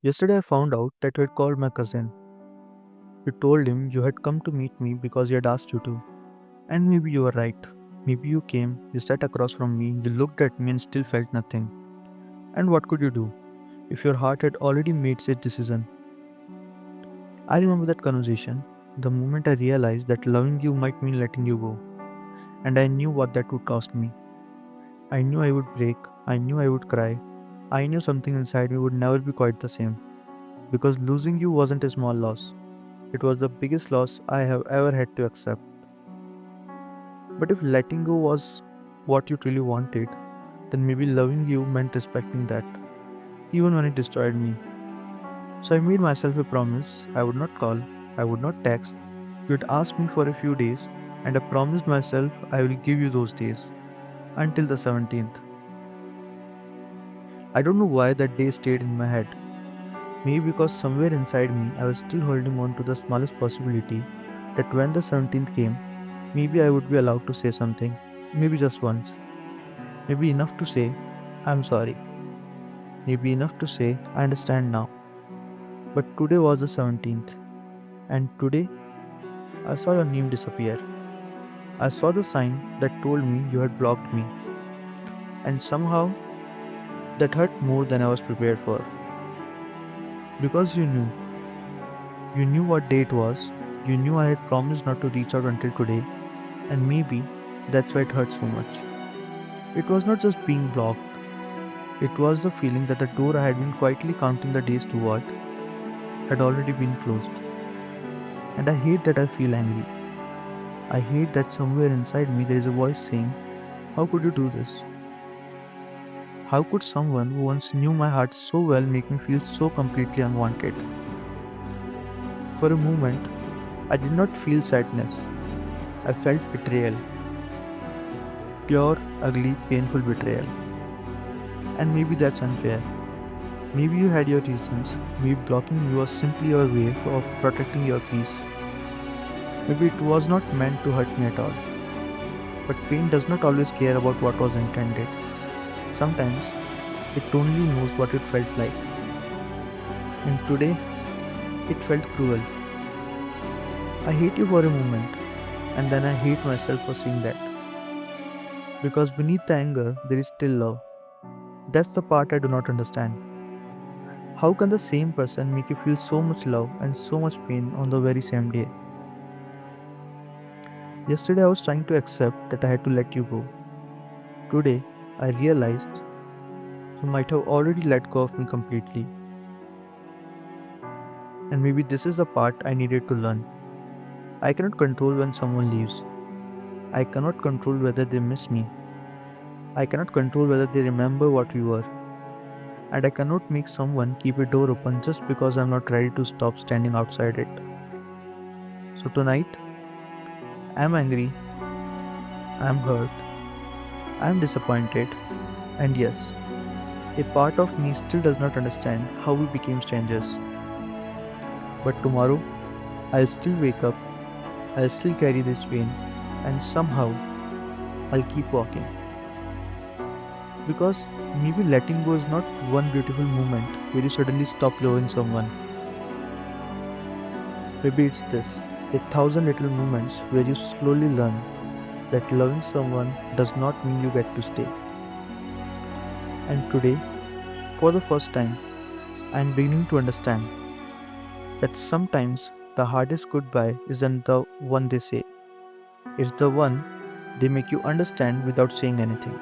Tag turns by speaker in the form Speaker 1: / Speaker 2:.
Speaker 1: Yesterday I found out that you had called my cousin. You told him you had come to meet me because he had asked you to. And maybe you were right. Maybe you came, you sat across from me, you looked at me and still felt nothing. And what could you do if your heart had already made its decision? I remember that conversation, the moment I realized that loving you might mean letting you go. And I knew what that would cost me. I knew I would break, I knew I would cry, I knew something inside me would never be quite the same. Because losing you wasn't a small loss. It was the biggest loss I have ever had to accept. But if letting go was what you truly wanted, then maybe loving you meant respecting that, even when it destroyed me. So I made myself a promise I would not call, I would not text. You had asked me for a few days, and I promised myself I will give you those days until the 17th. I don't know why that day stayed in my head. Maybe because somewhere inside me I was still holding on to the smallest possibility that when the 17th came, maybe I would be allowed to say something. Maybe just once. Maybe enough to say, I'm sorry. Maybe enough to say, I understand now. But today was the 17th, and today I saw your name disappear. I saw the sign that told me you had blocked me, and somehow that hurt more than I was prepared for. Because you knew what day it was, you knew I had promised not to reach out until today, and maybe that's why it hurt so much. It was not just being blocked, it was the feeling that the door I had been quietly counting the days toward had already been closed. And I hate that I feel angry. I hate that somewhere inside me there is a voice saying, how could you do this? How could someone who once knew my heart so well make me feel so completely unwanted? For a moment, I did not feel sadness. I felt betrayal. Pure, ugly, painful betrayal. And maybe that's unfair. Maybe you had your reasons. Maybe blocking me was simply your way of protecting your peace. Maybe it was not meant to hurt me at all. But pain does not always care about what was intended. Sometimes it only knows what it felt like. And today, it felt cruel. I hate you for a moment, and then I hate myself for saying that. Because beneath the anger, there is still love. That's the part I do not understand. How can the same person make you feel so much love and so much pain on the very same day? Yesterday, I was trying to accept that I had to let you go. Today, I realized you might have already let go of me completely. And maybe this is the part I needed to learn. I cannot control when someone leaves. I cannot control whether they miss me. I cannot control whether they remember what we were. And I cannot make someone keep a door open just because I'm not ready to stop standing outside it. So tonight, I'm angry, I'm hurt, I'm disappointed, and yes, a part of me still does not understand how we became strangers. But tomorrow, I'll still wake up, I'll still carry this pain, and somehow I'll keep walking. Because maybe letting go is not one beautiful moment where you suddenly stop loving someone. Maybe it's this, a thousand little moments where you slowly learn that loving someone does not mean you get to stay. And today, for the first time, I am beginning to understand that sometimes the hardest goodbye isn't the one they say, it's the one they make you understand without saying anything.